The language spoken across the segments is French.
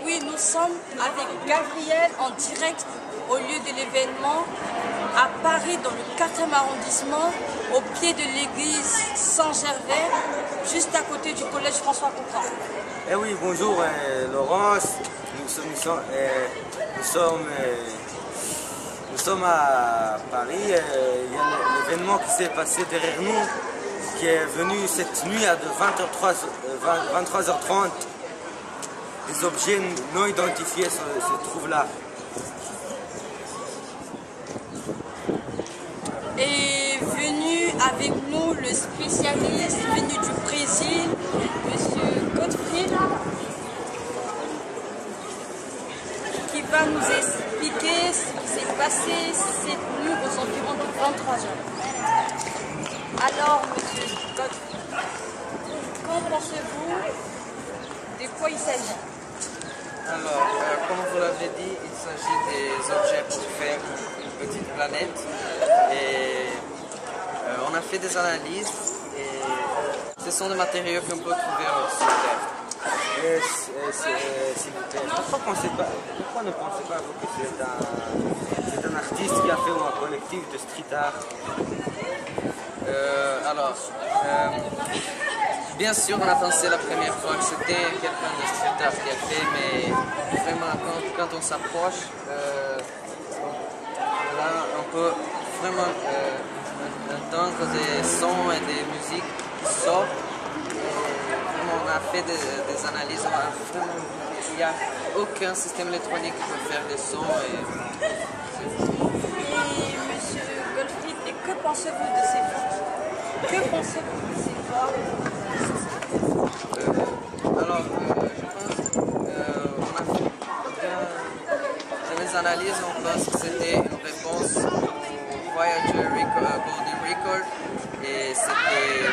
oui, nous sommes avec Gabriel en direct au lieu de l'événement à Paris, dans le 4e arrondissement, au pied de l'église Saint-Gervais, juste à côté du collège François Coquin. Eh oui, bonjour Laurence, nous sommes à Paris. Il y a l'événement qui s'est passé derrière nous, qui est venu cette nuit à 23h30. Des objets non identifiés se trouvent là. Et venu avec nous le spécialiste venu du Brésil, M. Gottfried, qui va nous expliquer ce qui s'est passé cette nuit aux environs de 23h. Alors, M. Gottfried, qu'en pensez-vous? De quoi il s'agit? Alors, comme vous l'avez dit, il s'agit des objets pour faire une petite planète. Et on a fait des analyses et ce sont des matériaux qu'on peut trouver sur Terre. S'il vous plaît, pourquoi ne pensez pas vous que c'est un artiste qui a fait un collectif de street art? Bien sûr, on a pensé la première fois que c'était quelqu'un de street art qui a fait, mais vraiment quand on s'approche, là on peut vraiment entendre des sons et des musiques qui sortent. Vraiment, on a fait des analyses, il n'y a aucun système électronique qui peut faire des sons. Et M. Gottfried, et que pensez-vous de ces formes? Que pensez-vous de ces formes? Dans les analyses, on pense que c'était une réponse au Voyager Golden Record et c'était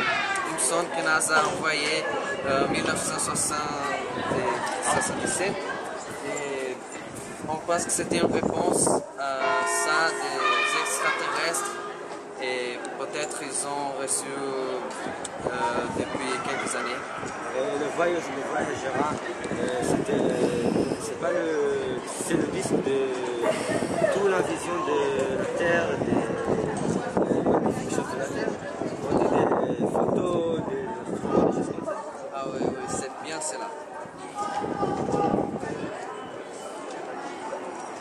une sonde que NASA a envoyée en 1977 et on pense que c'était une réponse à ça des extraterrestres et peut-être ils ont reçu depuis quelques années. Le Voyagera, c'est le disque de toute la vision de la Terre, des magnifiques choses de la Terre. On a des photos, des choses comme ça. Ah oui, c'est bien cela.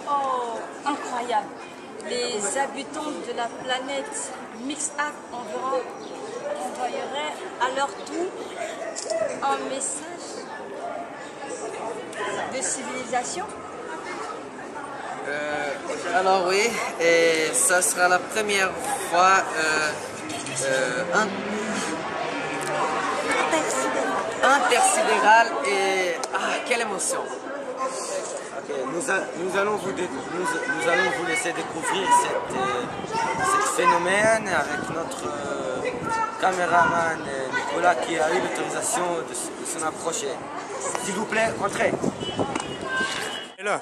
Oh, incroyable! Les habitants de la planète Mixac envoyeraient à leur tour un message de civilisation. Alors oui, et ça sera la première fois intersidéral et quelle émotion! Okay, nous allons vous laisser découvrir ce phénomène avec notre caméraman Nicolas qui a eu l'autorisation de s'en approcher. S'il vous plaît, entrez. Et là.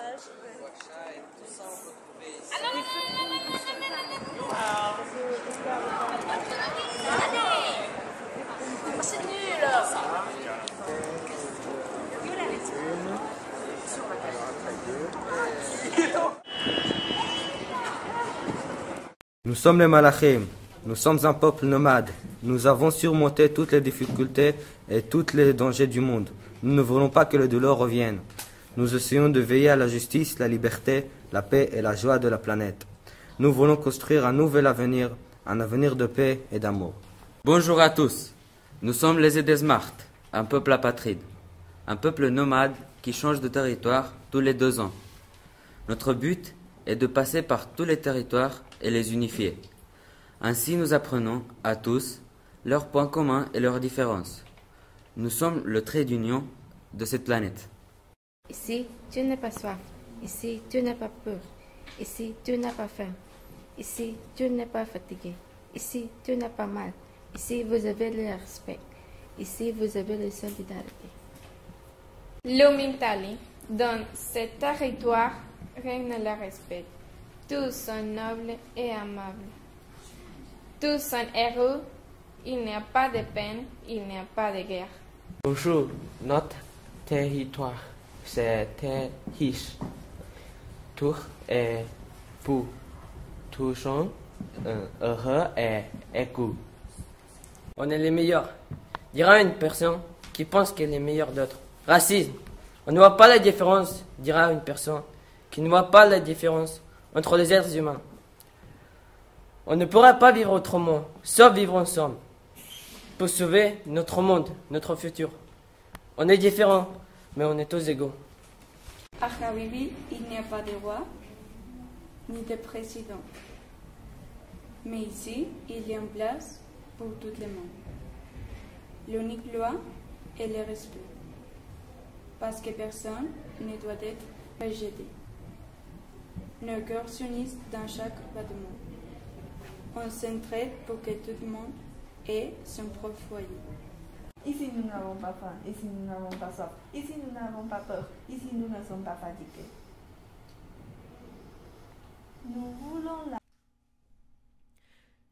C'est nul! Nous sommes les Malachim, nous sommes un peuple nomade. Nous avons surmonté toutes les difficultés et tous les dangers du monde. Nous ne voulons pas que le douleur revienne. Nous essayons de veiller à la justice, la liberté, la paix et la joie de la planète. Nous voulons construire un nouvel avenir, un avenir de paix et d'amour. Bonjour à tous, nous sommes les Edesmart, un peuple apatride, un peuple nomade qui change de territoire tous les 2 ans. Notre but est de passer par tous les territoires et les unifier. Ainsi nous apprenons à tous leurs points communs et leurs différences. Nous sommes le trait d'union de cette planète. Ici, tu n'as pas soif. Ici, tu n'as pas peur. Ici, tu n'as pas faim. Ici, tu n'es pas fatigué. Ici, tu n'as pas mal. Ici, vous avez le respect. Ici, vous avez la solidarité. L'Omintali, dans ce territoire, règne le respect. Tous sont nobles et amables. Tous sont heureux. Il n'y a pas de peine, il n'y a pas de guerre. Bonjour, notre territoire c'était riche. Tout est beau, touchant, heureux et égout. On est les meilleurs, dira une personne qui pense qu'elle est meilleure d'autres. Racisme. On ne voit pas la différence, dira une personne qui ne voit pas la différence entre les êtres humains. On ne pourra pas vivre autrement, sauf vivre ensemble, pour sauver notre monde, notre futur. On est différents, mais on est tous égaux. À Ravivi, il n'y a pas de roi ni de président. Mais ici, il y a une place pour tout le monde. L'unique loi est le respect. Parce que personne ne doit être rejeté. Nos cœurs s'unissent dans chaque bâtiment. On s'entraide pour que tout le monde ait son propre foyer. Ici, nous n'avons pas faim. Ici, nous n'avons pas soif. Ici, nous n'avons pas peur. Ici, nous ne sommes pas fatigués. Nous voulons la...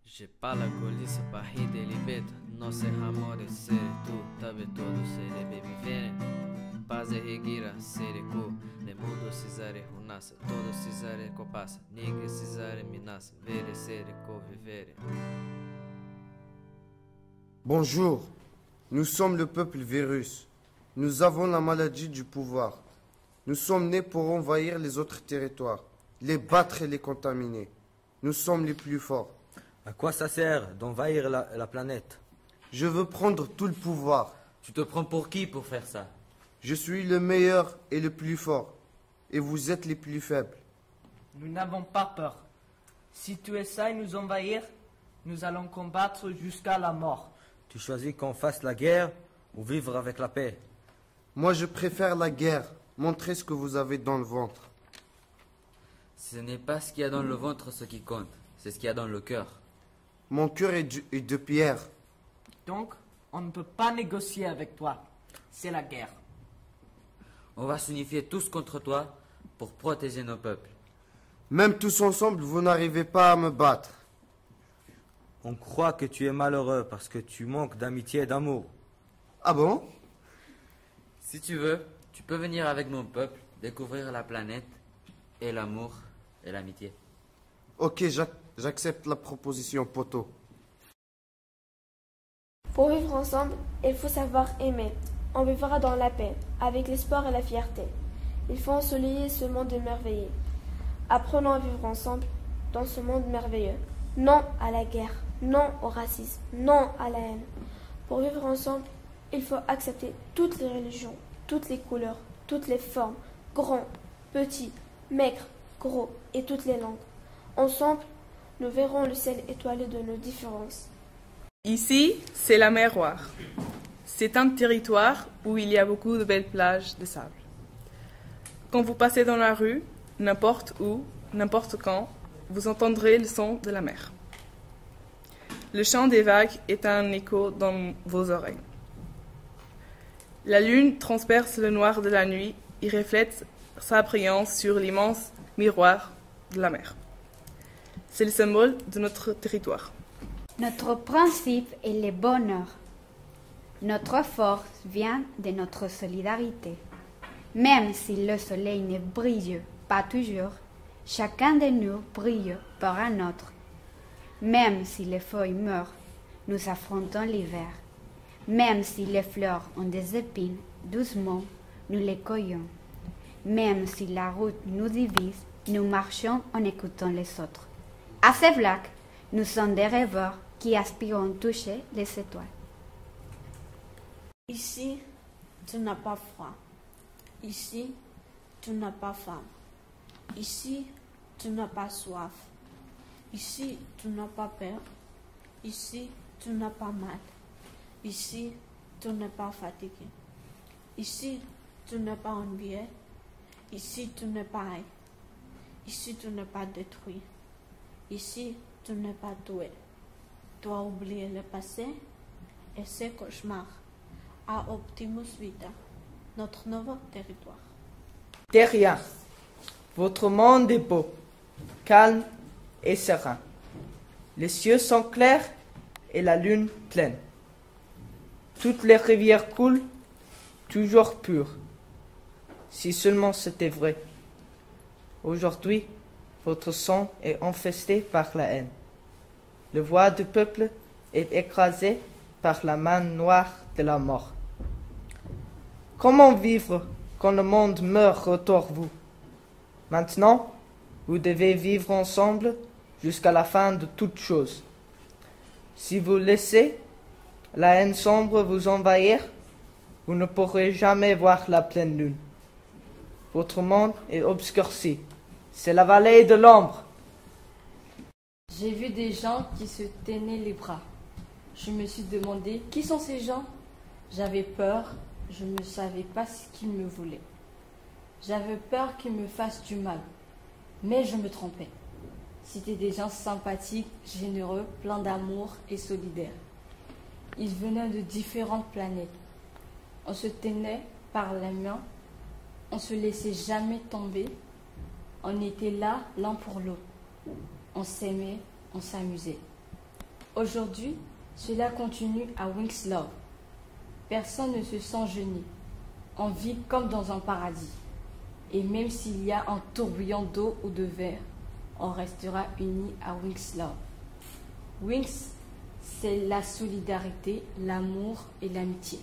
Je parla colissa barrida e libeta, nosso amor é ser tu, tabe todo ser bebe vivere, paz e regira, ser co, le mundo cisare runassa, todo cisare copassa, nigre cisare minassa, vere ser co vivere. Bonjour, nous sommes le peuple virus. Nous avons la maladie du pouvoir. Nous sommes nés pour envahir les autres territoires, les battre et les contaminer. Nous sommes les plus forts. À quoi ça sert d'envahir la planète? Je veux prendre tout le pouvoir. Tu te prends pour qui pour faire ça? Je suis le meilleur et le plus fort. Et vous êtes les plus faibles. Nous n'avons pas peur. Si tu essaies de nous envahir, nous allons combattre jusqu'à la mort. Tu choisis qu'on fasse la guerre ou vivre avec la paix? Moi, je préfère la guerre. Montrez ce que vous avez dans le ventre. Ce n'est pas ce qu'il y a dans le ventre ce qui compte, c'est ce qu'il y a dans le cœur. Mon cœur est de pierre. Donc, on ne peut pas négocier avec toi. C'est la guerre. On va s'unifier tous contre toi pour protéger nos peuples. Même tous ensemble, vous n'arrivez pas à me battre. On croit que tu es malheureux parce que tu manques d'amitié et d'amour. Ah bon? Si tu veux, tu peux venir avec mon peuple, découvrir la planète et l'amour et l'amitié. Ok, j'accepte la proposition, poteau. Pour vivre ensemble, il faut savoir aimer. On vivra dans la paix, avec l'espoir et la fierté. Il faut ensoleiller ce monde merveilleux. Apprenons à vivre ensemble dans ce monde merveilleux. Non à la guerre, non au racisme, non à la haine. Pour vivre ensemble, il faut accepter toutes les religions, toutes les couleurs, toutes les formes, grands, petits, maigres, gros et toutes les langues. Ensemble, nous verrons le ciel étoilé de nos différences. Ici, c'est la mer Loire. C'est un territoire où il y a beaucoup de belles plages de sable. Quand vous passez dans la rue, n'importe où, n'importe quand, vous entendrez le son de la mer. Le chant des vagues est un écho dans vos oreilles. La lune transperce le noir de la nuit et reflète sa brillance sur l'immense miroir de la mer. C'est le symbole de notre territoire. Notre principe est le bonheur. Notre force vient de notre solidarité. Même si le soleil ne brille pas toujours, chacun de nous brille par un autre. Même si les feuilles meurent, nous affrontons l'hiver. Même si les fleurs ont des épines, doucement, nous les cueillons. Même si la route nous divise, nous marchons en écoutant les autres. À ces blagues, nous sommes des rêveurs qui aspirent toucher les étoiles. Ici, tu n'as pas froid. Ici, tu n'as pas faim. Ici, tu n'as pas soif. Ici, tu n'as pas peur. Ici, tu n'as pas mal. Ici, tu n'es pas fatigué. Ici, tu n'es pas ennuyé. Ici, tu n'es pas haï. Ici, tu n'es pas détruit. Ici, tu n'es pas tué. Tu as oublié le passé et ses cauchemars. À Optimus Vita, notre nouveau territoire. Terrien, votre monde est beau, calme et serein. Les cieux sont clairs et la lune pleine. Toutes les rivières coulent, toujours pures. si seulement c'était vrai. Aujourd'hui, votre sang est infesté par la haine. Le voix du peuple est écrasé par la main noire de la mort. Comment vivre quand le monde meurt autour de vous? Maintenant, vous devez vivre ensemble jusqu'à la fin de toutes choses. Si vous laissez la haine sombre vous envahir, vous ne pourrez jamais voir la pleine lune. Votre monde est obscurci. C'est la vallée de l'ombre. J'ai vu des gens qui se tenaient les bras. Je me suis demandé qui sont ces gens. J'avais peur, je ne savais pas ce qu'ils me voulaient. J'avais peur qu'ils me fassent du mal, mais je me trompais. C'étaient des gens sympathiques, généreux, pleins d'amour et solidaires. Ils venaient de différentes planètes. On se tenait par les mains, on se laissait jamais tomber. On était là l'un pour l'autre. On s'aimait, on s'amusait. Aujourd'hui, cela continue à Wings Love. Personne ne se sent gêné. On vit comme dans un paradis. Et même s'il y a un tourbillon d'eau ou de verre, on restera unis à Wings Love. Wings, c'est la solidarité, l'amour et l'amitié.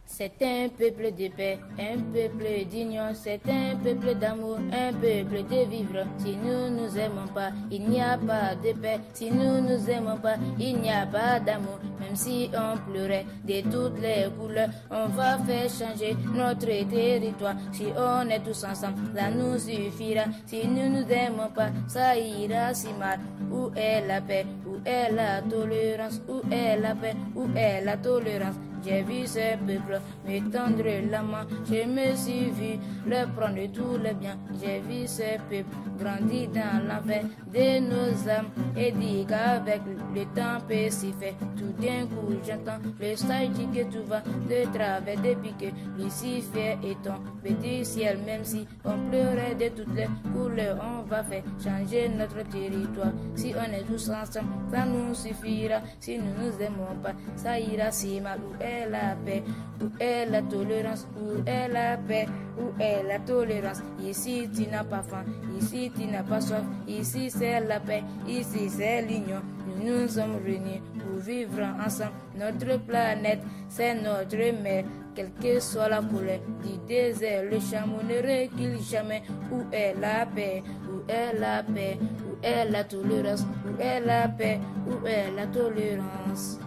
C'est un peuple de paix, un peuple d'union, c'est un peuple d'amour, un peuple de vivre. Si nous nous aimons pas, il n'y a pas de paix. Si nous nous aimons pas, il n'y a pas d'amour. Même si on pleurait de toutes les couleurs, on va faire changer notre territoire. Si on est tous ensemble, ça nous suffira. Si nous nous aimons pas, ça ira si mal. Où est la paix? Où est la tolérance? Où est la paix? Où est la tolérance? J'ai vu ce peuple me tendre la main, je me suis vu leur prendre tous les biens. J'ai vu ce peuple grandir dans la paix de nos âmes et dit qu'avec le temps peut s'y faire. Tout d'un coup j'entends le sage dire que tout va de travers depuis que Lucifer est tombé du ciel. Même si on pleurait de toutes les couleurs, on va faire changer notre territoire. Si on est tous ensemble, ça nous suffira. Si nous nous aimons pas, ça ira si mal. Où est la paix? Où est la tolérance? Où est la paix? Où est la tolérance? Ici tu n'as pas faim, ici tu n'as pas soif, ici c'est la paix, ici c'est l'union. Nous nous sommes réunis pour vivre ensemble. Notre planète, c'est notre mère. Quelle que soit la couleur du désert, le chameau ne recule jamais. Où est la paix? Où est la paix? Où est la tolérance? Où est la paix? Où est la tolérance?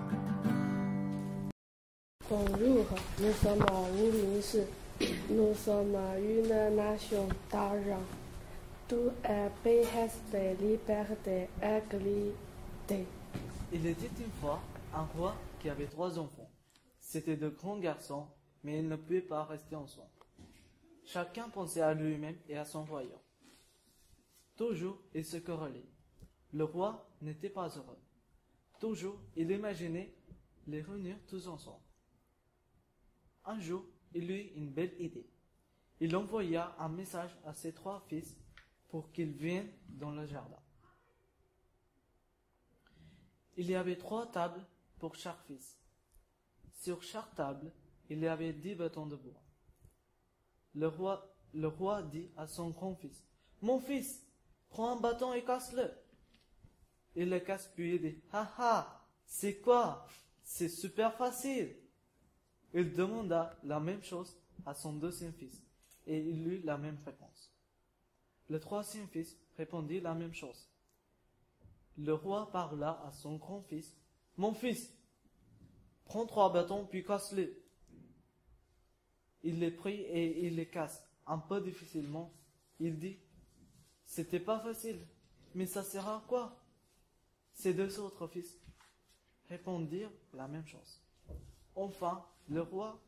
Bonjour, nous sommes en Ulysse. Nous sommes une nation d'argent. Tout est paix, respect, liberté, égalité. Il était une fois un roi qui avait 3 enfants. C'étaient de grands garçons, mais ils ne pouvaient pas rester ensemble. Chacun pensait à lui-même et à son royaume. Toujours, ils se querellaient. Le roi n'était pas heureux. Toujours, il imaginait les réunir tous ensemble. Un jour, il eut une belle idée. Il envoya un message à ses 3 fils pour qu'ils viennent dans le jardin. Il y avait 3 tables pour chaque fils. Sur chaque table, il y avait 10 bâtons de bois. Le roi dit à son grand-fils, « Mon fils, prends un bâton et casse-le. » Il le casse puis il dit, « Ha ha, c'est quoi? C'est super facile. » Il demanda la même chose à son 2e fils, et il eut la même réponse. Le 3e fils répondit la même chose. Le roi parla à son grand-fils, « Mon fils, prends 3 bâtons puis casse-les. » Il les prit et il les casse, un peu difficilement. Il dit, « C'était pas facile, mais ça sert à quoi? » Ses 2 autres fils répondirent la même chose. Enfin, le roi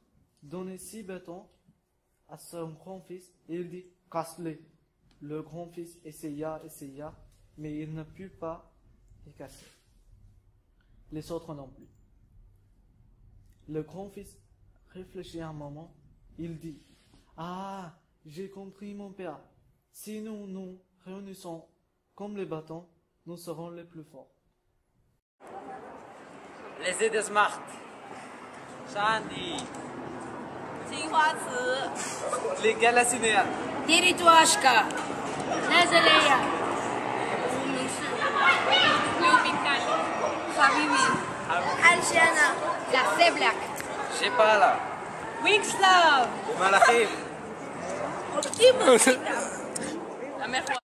donnait 6 bâtons à son grand-fils et il dit, « Casse-les. » Le grand-fils essaya, mais il ne put pas les casser. Les autres non plus. Le grand-fils réfléchit un moment, il dit, « Ah, j'ai compris mon père. Si nous nous réunissons comme les bâtons, nous serons les plus forts. » Les idées smart. Sandy. Les Galacinéens. Terituashka. Nazaleya. Habibi. Algiana. La Seblak. Shepala. Wingslav. Malachim. La mère roi.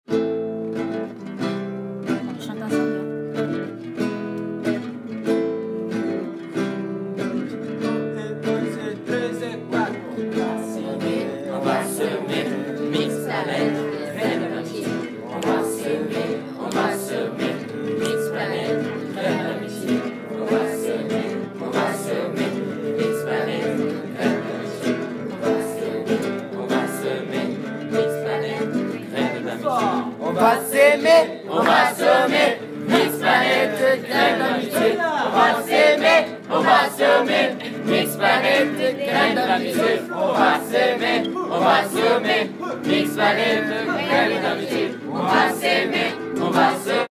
On va s'aimer, on va semer, Mix Planète, graine d'amitié. On va s'aimer, on va semer, Mix Planète, graine d'amitié. On va s'aimer, on va semer, Mix Planète, graine d'amitié. On va s'aimer, on va semer.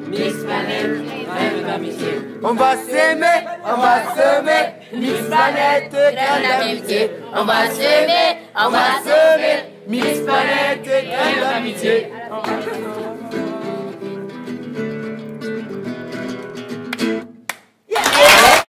Mix Planète, graine d'amitié. On va s'aimer, on va semer, Mix Planète, graine d'amitié. On va s'aimer, on va semer,